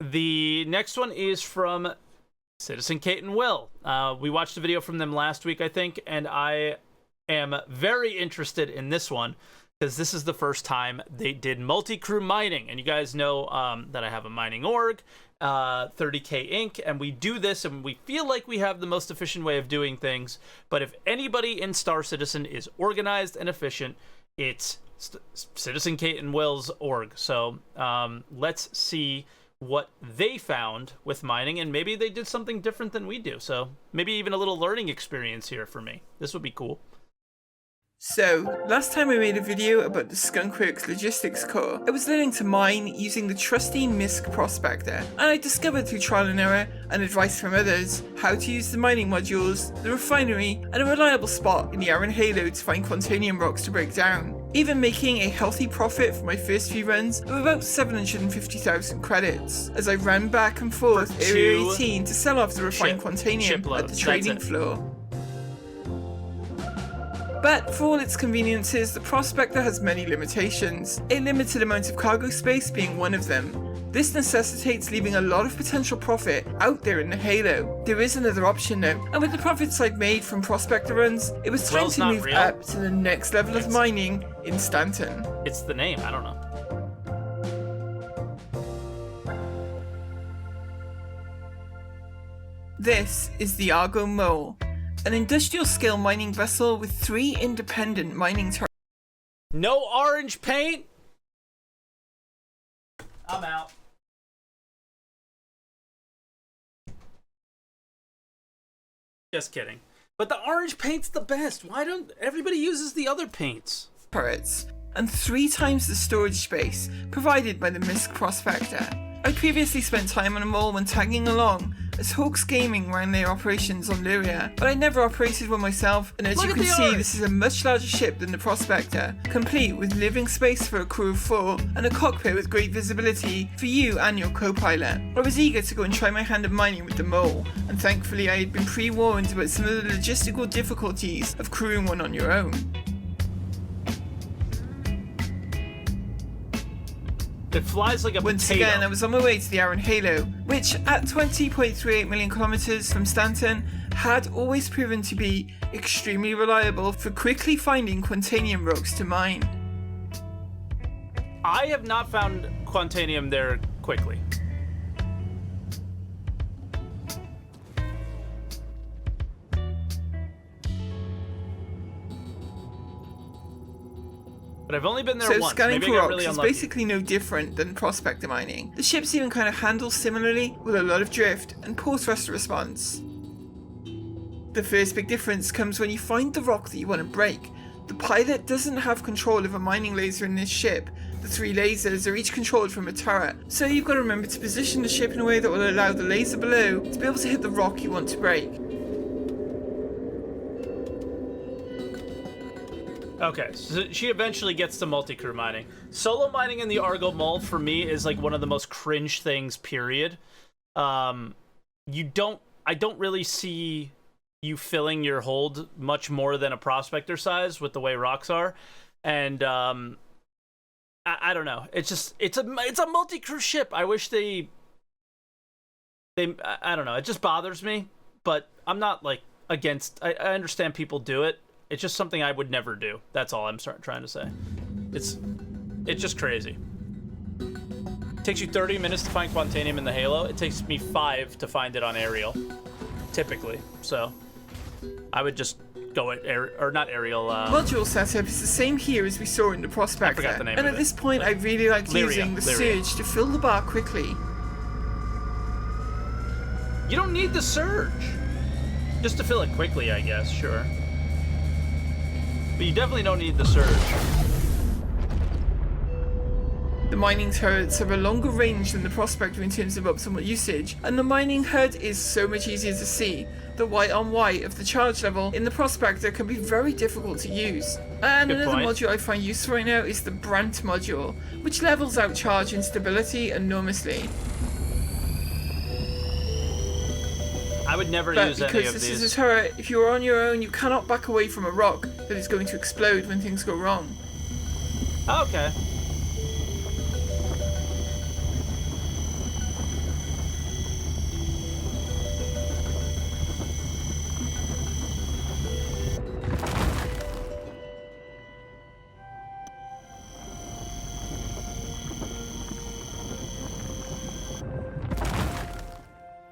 The next one is from Citizen Kate and Will. We watched a video from them last week, I think, and I am very interested in this one because this is the first time they did multi-crew mining. And you guys know that I have a mining org, 30K Inc., and we do this and we feel like we have the most efficient way of doing things. But if anybody in Star Citizen is organized and efficient, it's Citizen Kate and Will's org. So let's see what they found with mining, and maybe they did something different than we do. So maybe even a little learning experience here for me. This would be cool. So, last time I made a video about the Skunkworks logistics core, I was learning to mine using the trusty MISC prospector, and I discovered through trial and error and advice from others how to use the mining modules, the refinery, and a reliable spot in the Iron Halo to find quantanium rocks to break down, even making a healthy profit for my first few runs of about 750,000 credits, as I ran back and forth Area 18 to sell off the refined quantanium at the trading floor. But for all its conveniences, the Prospector has many limitations, a limited amount of cargo space being one of them. This necessitates leaving a lot of potential profit out there in the Halo. There is another option though, and with the profits I've made from Prospector runs, it was time to move up to the next level of mining in Stanton. It's the name, I don't know. This is the ARGO Mole, an industrial-scale mining vessel with 3 independent mining turrets. No orange paint? I'm out. Just kidding. But the orange paint's the best. Why don't everybody uses the other paints? Turrets, and 3 times the storage space provided by the MISC Prospector. I previously spent time on a mole when tagging along as Hawks Gaming ran their operations on Luria, but I never operated one myself, and as you can see, this is a much larger ship than the Prospector, complete with living space for a crew of 4 and a cockpit with great visibility for you and your co-pilot. I was eager to go and try my hand at mining with the mole, and thankfully I had been pre-warned about some of the logistical difficulties of crewing one on your own. It flies like a Once potato. again, I was on my way to the Iron Halo, which at 20.38 million kilometers from Stanton had always proven to be extremely reliable for quickly finding quantanium rocks to mine. I have not found quantanium there quickly. But I've only been there once. Scanning Maybe for I got rocks really is unlucky. basically no different than prospector mining. The ship's even kind of handled similarly, with a lot of drift and poor thruster response. The first big difference comes when you find the rock that you want to break. The pilot doesn't have control of a mining laser in this ship. The 3 lasers are each controlled from a turret, so you've got to remember to position the ship in a way that will allow the laser below to be able to hit the rock you want to break. Okay, so she eventually gets to multi-crew mining. Solo mining in the Argo Mole, for me, is like one of the most cringe things, period. I don't really see you filling your hold much more than a prospector size with the way rocks are. And, I don't know. It's a multi-crew ship. I wish I don't know. It just bothers me, but I'm not, like, against... I understand people do it. It's just something I would never do. That's all I'm trying to say. It's just crazy. It takes you 30 minutes to find quantanium in the Halo. It takes me 5 to find it on aerial, typically. So I would just go at not aerial. Module setup is the same here as we saw in the Prospector. I forgot the name and of at it. this point, I really liked using the Surge to fill the bar quickly. You don't need the Surge. Just to fill it quickly, I guess, sure. But you definitely don't need the Surge. The mining turrets have a longer range than the Prospector in terms of optimal usage, and the mining HUD is so much easier to see. The white on white of the charge level in the Prospector can be very difficult to use. And Good another point. module I find useful right now is the Brant module, which levels out charge instability enormously. I would never But use any because of this these. is a turret, if you're on your own, you cannot back away from a rock that is going to explode when things go wrong. Okay.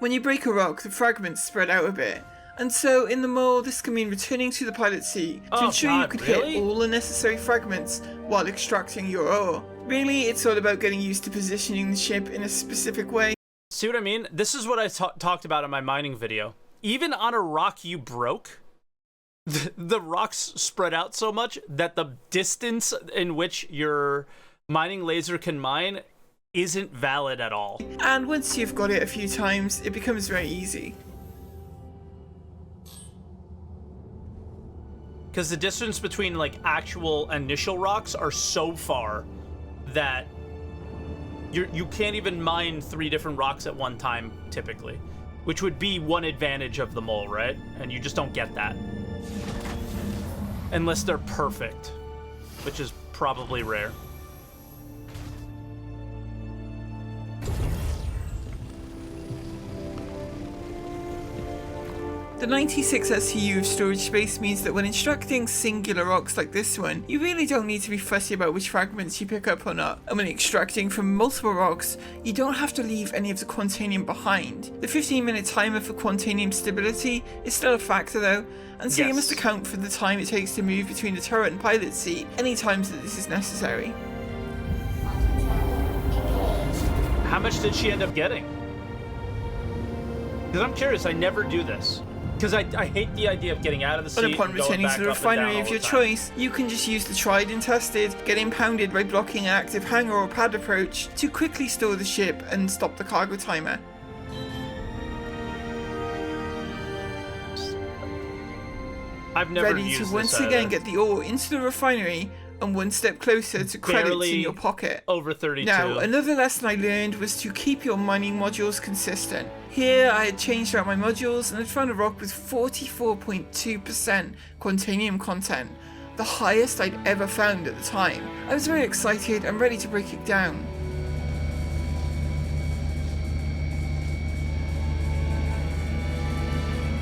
When you break a rock, the fragments spread out a bit. And so, in the mole, this can mean returning to the pilot seat to ensure you could hit all the necessary fragments while extracting your ore. Really, it's all about getting used to positioning the ship in a specific way. See what I mean? This is what I talked about in my mining video. Even on a rock you broke, the rocks spread out so much that the distance in which your mining laser can mine isn't valid at all. And once you've got it a few times, it becomes very easy. Because the distance between like actual initial rocks are so far that you can't even mine 3 different rocks at one time typically, which would be one advantage of the mole, right? And you just don't get that unless they're perfect, which is probably rare. The 96 SCU of storage space means that when extracting singular rocks like this one, you really don't need to be fussy about which fragments you pick up or not. And when extracting from multiple rocks, you don't have to leave any of the quantanium behind. The 15-minute timer for quantanium stability is still a factor though, and so you must account for the time it takes to move between the turret and pilot seat any times that this is necessary. How much did she end up getting? Because I'm curious, I never do this. Because I hate the idea of getting out of the seat. But upon returning to the refinery of your choice, you can just use the tried and tested, get impounded by blocking an active hangar or pad approach to quickly store the ship and stop the cargo timer. I've never ready used to this once either. again get the ore into the refinery and one step closer to credits Barely in your pocket. Over 32. Now, another lesson I learned was to keep your mining modules consistent. Here, I had changed out my modules and had found a rock with 44.2% quantanium content, the highest I'd ever found at the time. I was very excited and ready to break it down.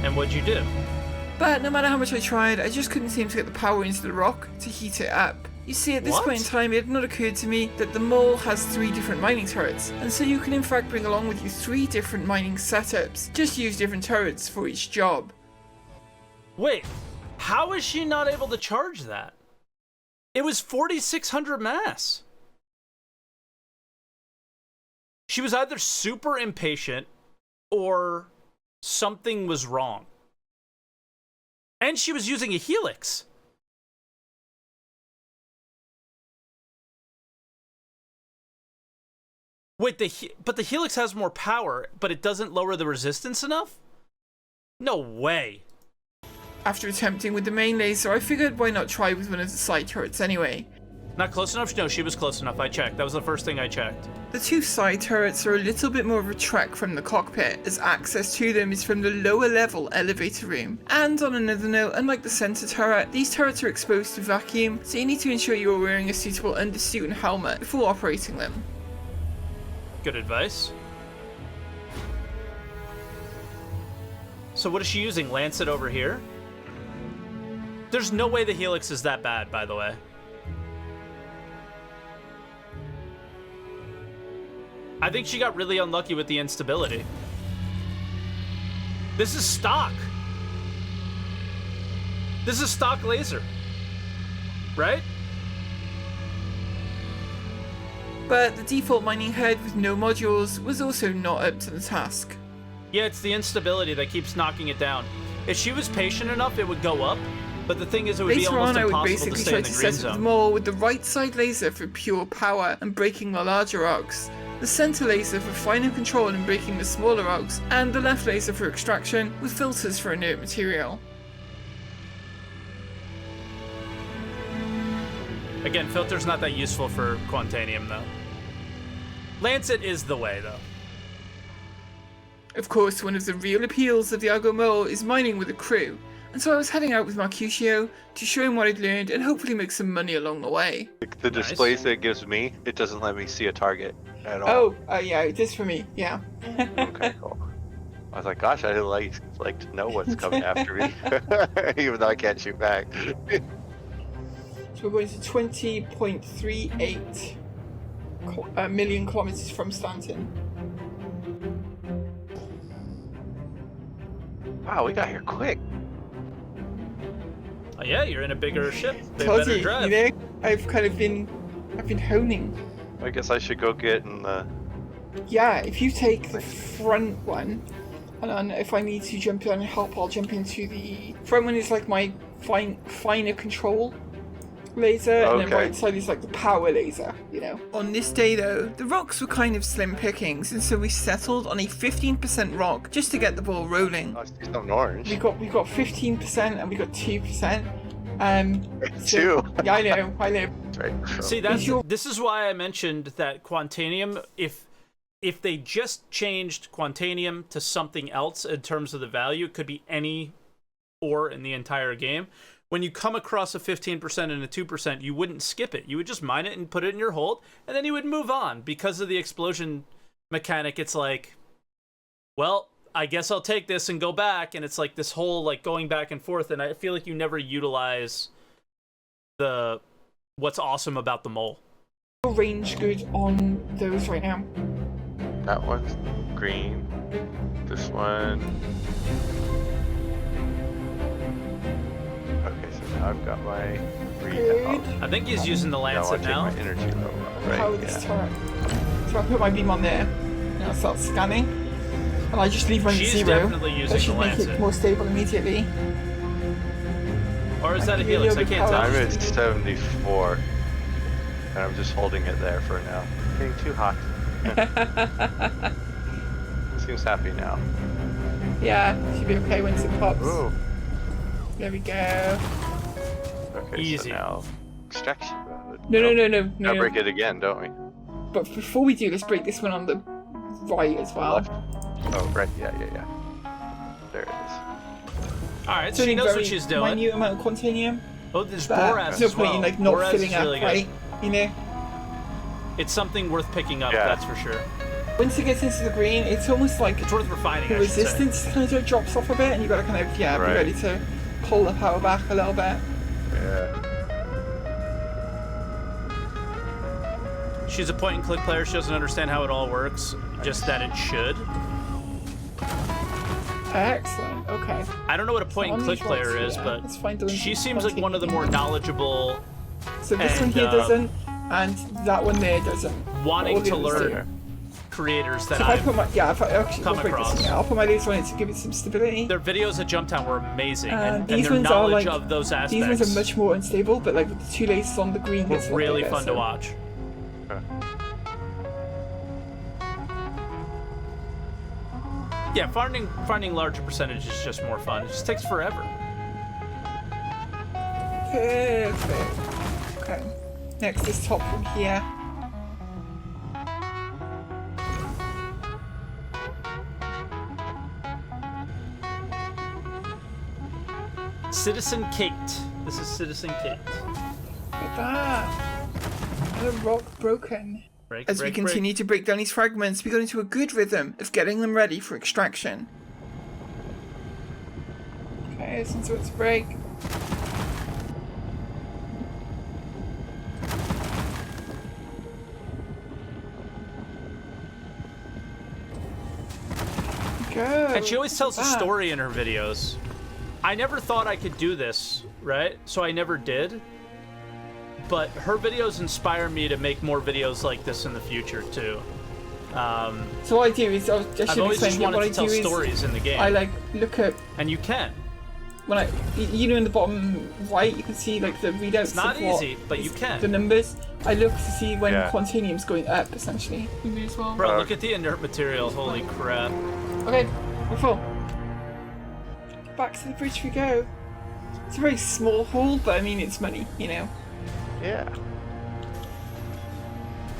And what'd you do? But no matter how much I tried, I just couldn't seem to get the power into the rock to heat it up. You see, at this point in time, it had not occurred to me that the mole has 3 different mining turrets, and so you can in fact bring along with you 3 different mining setups. Just use different turrets for each job. Wait, how is she not able to charge that? It was 4,600 mass. She was either super impatient or something was wrong. And she was using a helix. Wait, but the helix has more power, but it doesn't lower the resistance enough? No way. After attempting with the main laser, I figured why not try with one of the side turrets anyway. Not close enough? No, she was close enough. I checked. That was the first thing I checked. The 2 side turrets are a little bit more of a trek from the cockpit, as access to them is from the lower level elevator room. And on another note, unlike the center turret, these turrets are exposed to vacuum, so you need to ensure you are wearing a suitable undersuit and helmet before operating them. Good advice. So what is she using? Lancet over here? There's no way the helix is that bad, by the way. I think she got really unlucky with the instability. This is stock. This is stock laser. Right? But the default mining head with no modules was also not up to the task. Yeah, it's the instability that keeps knocking it down. If she was patient enough, it would go up. But the thing is, it would be almost impossible to stay in the green zone. Later on, I would basically try to set up the mole with the right side laser for pure power and breaking the larger rocks, the center laser for final control and breaking the smaller rocks, and the left laser for extraction with filters for inert material. Again, filter's not that useful for quantanium, though. Lancet is the way, though. Of course, one of the real appeals of the ARGO mole is mining with a crew, and so I was heading out with Mercutio to show him what I'd learned and hopefully make some money along the way. The displays that it gives me, it doesn't let me see a target at all. Oh, yeah, it is for me, yeah. Okay, cool. I was like, gosh, I'd like to know what's coming after me, even though I can't shoot back. So we're going to 20.38 million kilometers from Stanton. Wow, we got here quick. Oh, yeah, you're in a bigger ship. They Told better you, drive. you know, I've been honing. I guess I should go get in the. Yeah, if you take the front one, and then if I need to jump in and help, I'll jump into the front one. Is like my finer control laser, and then Okay. right side is like the power laser, you know. On this day though, the rocks were kind of slim pickings, and so we settled on a 15% rock just to get the ball rolling. I see something orange. We got 15% and we got 2%. Two. Yeah, I know. Right. See, this is why I mentioned that Quantanium, if they just changed Quantanium to something else in terms of the value, it could be any ore in the entire game. When you come across a 15% and a 2%, you wouldn't skip it. You would just mine it and put it in your hold, and then you would move on. Because of the explosion mechanic, it's like, well, I guess I'll take this and go back, and it's like this whole like going back and forth, and I feel like you never utilize what's awesome about the mole. Range good on those right now. That one's green. This one. Okay, so now I've got my Good. I think he's using the Now I Lancet take now. my energy level up, right? Power this turret. So I put my beam on there, and I'll start scanning. And I just leave mine at She's 0. definitely using That should the make Lancet. it more stable immediately. Or is that a Give you a helix? I little can't bit tell. I'm at 74, and I'm just holding it there for now. Getting too hot. Seems happy now. Yeah, should be okay once it pops. Ooh. There we go. Okay, Easy. so now extraction. No. Now break it again, don't we? But before we do, let's break this one on the right as well. Left. Oh, right. Yeah. There it is. All right, It's she only knows what very she's doing. minute amount of Quantanium. Oh, there's But Boraz there's no as point well. in like not Boraz filling is up, really good. right? You know. It's something worth picking up, Yeah. that's for sure. Once it gets into the green, it's almost like It's worth refining, the I should say. resistance kind of drops off a bit, and you got to kind of be Right. ready to pull the power back a little bit. Yeah. She's a point-and-click player. She doesn't understand how it all works, just that it should. Excellent. Okay. I don't know what a point-and-click these player rocks is, here, but let's find the she seems like one of the more knowledgeable, So this one and, here doesn't, and that one there doesn't. wanting All the to others do. learn creators that So if I I've... put my if I actually come I'll break this across. one out. I'll put my laser on it to give it some stability. Their videos at Jumptown were amazing, and These their ones are knowledge like of those aspects these ones are much more unstable, but like with the 2 lasers on the green, were it's a lot really bigger, fun so- to watch. Okay. Yeah, finding larger percentages is just more fun. It just takes forever. Perfect. Okay. Next is top one here. Citizen Kate. This is Citizen Kate. Look at that. The rock broken. Break, As we continue to break down these fragments, we got into a good rhythm of getting them ready for extraction. Okay, since it's break. Go. And she always tells a Look at that. story in her videos. I never thought I could do this, right? So I never did. But her videos inspire me to make more videos like this in the future too. So what I do is, I I've should always just explain wanted what I to tell do is, stories in the game, I like look at and you can. when I, you know, in the bottom right, you can see like the readouts. It's not of what easy, but you is can. The numbers. I look to see when Yeah. Quantanium's going up, essentially. You may as well. Bro, look at the inert material. Holy crap! Okay, we're full. Back to the bridge we go. It's a very small haul, but I mean, it's money, you know. Yeah.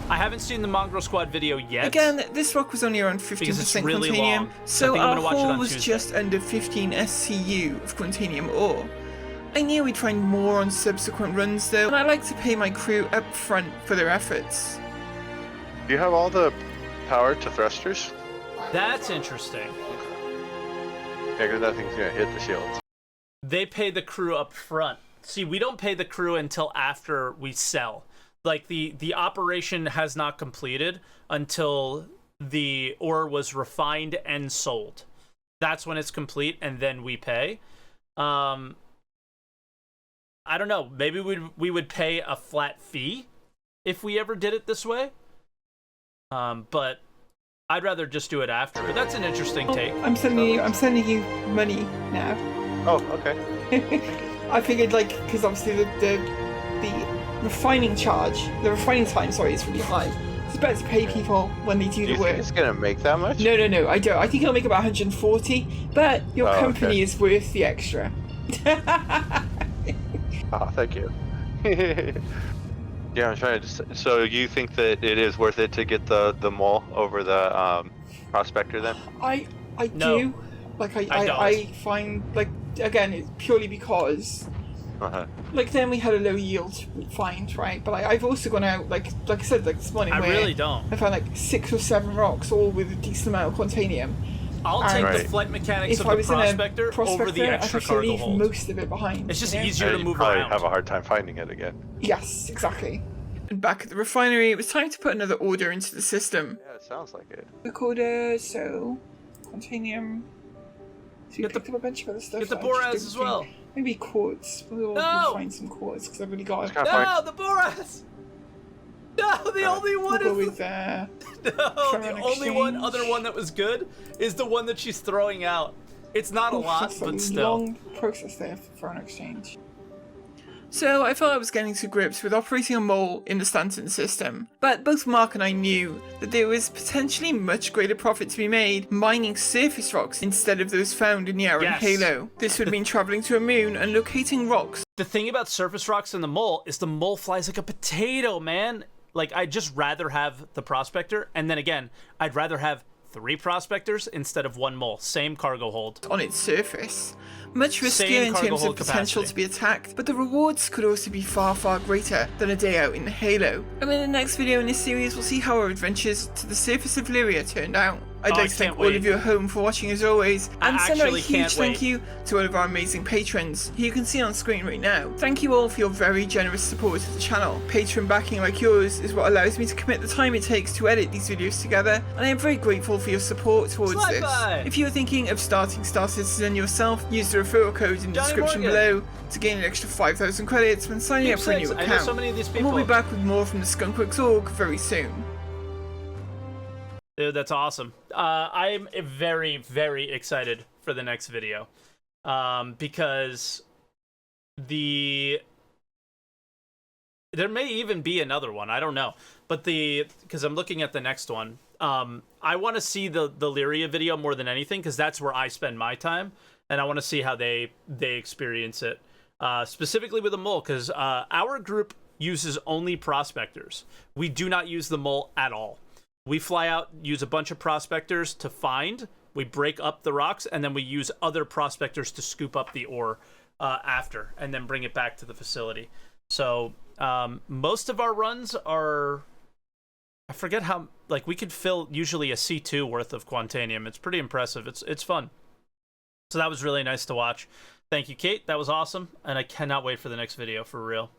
I haven't seen the Mongrel Squad video yet. Again, this rock was only around 15% Because it's really Quantanium, long. so I think I'm our gonna watch it haul on was Tuesday. just under 15 SCU of Quantanium ore. I knew we'd find more on subsequent runs though, and I like to pay my crew up front for their efforts. Do you have all the power to thrusters? That's interesting. Yeah, because that thing's gonna hit the shields. They pay the crew up front. See, we don't pay the crew until after we sell. Like the operation has not completed until the ore was refined and sold. That's when it's complete, and then we pay. I don't know. Maybe we would pay a flat fee if we ever did it this way. But I'd rather just do it after. But that's an interesting take. I'm sending you money now. Oh, okay. I figured, like, because obviously the refining time, is really high. It's better to pay people when they do the You work. think it's gonna make that much? No, I don't. I think it'll make about 140, but your company okay. is worth the extra. Oh, thank you. Yeah, I'm trying to. So you think that it is worth it to get the mole over the prospector then? I No. do. Like don't. I find, like, again, it's purely because Uh-huh. like then we had a low yield find, right? But I've also gone out like I said, like this morning. I where really don't. I found like 6 or 7 rocks, all with a decent amount of quantanium. I'll take the Right. flight mechanics If of I the was in prospector a prospector, over the I'd extra actually cargo leave hold. most of it behind. It's just you know? easier Yeah, to you'd move probably around. have a hard time finding it again. Yes, exactly. And back at the refinery, it was time to put another order into the system. Yeah, it sounds like it. Quick order, so quantanium. So we Get the- picked up a bunch of other stuff. Get the that I just Boraz didn't as think- well. Maybe quartz. We'll No! find some quartz because I've already got It's it. got- No, the Boraz! No, the only We'll one go is with no, the Foreign only exchange. other one that was good is the one that she's throwing out. It's not a lot, that's a but still. long process there for foreign exchange. So I felt I was getting to grips with operating a mole in the Stanton system, but both Mark and I knew that there was potentially much greater profit to be made mining surface rocks instead of those found in the Outer Yes. Halo. This would mean travelling to a moon and locating rocks The thing about surface rocks and the mole is the mole flies like a potato, man. Like, I'd just rather have the prospector, and then again, I'd rather have 3 prospectors instead of 1 mole. Same cargo hold. on its surface. Much riskier Same in cargo terms of hold potential capacity. to be attacked, but the rewards could also be far, far greater than a day out in the Halo. And in the next video in this series, we'll see how our adventures to the surface of Lyria turned out. I'd Oh, like I to thank can't all wait. of you at home for watching as always, and send out a actually huge can't thank wait. you to all of our amazing patrons, who you can see on screen right now. Thank you all for your very generous support of the channel. Patron backing like yours is what allows me to commit the time it takes to edit these videos together, and I am very grateful for your support towards Slide this. by. If you are thinking of starting Star Citizen yourself, use the referral code in the Johnny description Morgan. below to gain an extra 5,000 credits when signing up for a new Keepsakes. I account. know so many of these And people. we'll be back with more from the Skunkworks org very soon. Dude, that's awesome. I'm very, very excited for the next video. Because there may even be another one. I don't know. But because I'm looking at the next one. I want to see the Lyria video more than anything, because that's where I spend my time. And I want to see how they experience it. Specifically with the mole, because our group uses only prospectors. We do not use the mole at all. We fly out, use a bunch of prospectors to find, we break up the rocks, and then we use other prospectors to scoop up the ore after, and then bring it back to the facility. So most of our runs are, I forget how, like, we could fill usually a C2 worth of Quantanium. It's pretty impressive. It's fun. So that was really nice to watch. Thank you, Kate. That was awesome, and I cannot wait for the next video, for real.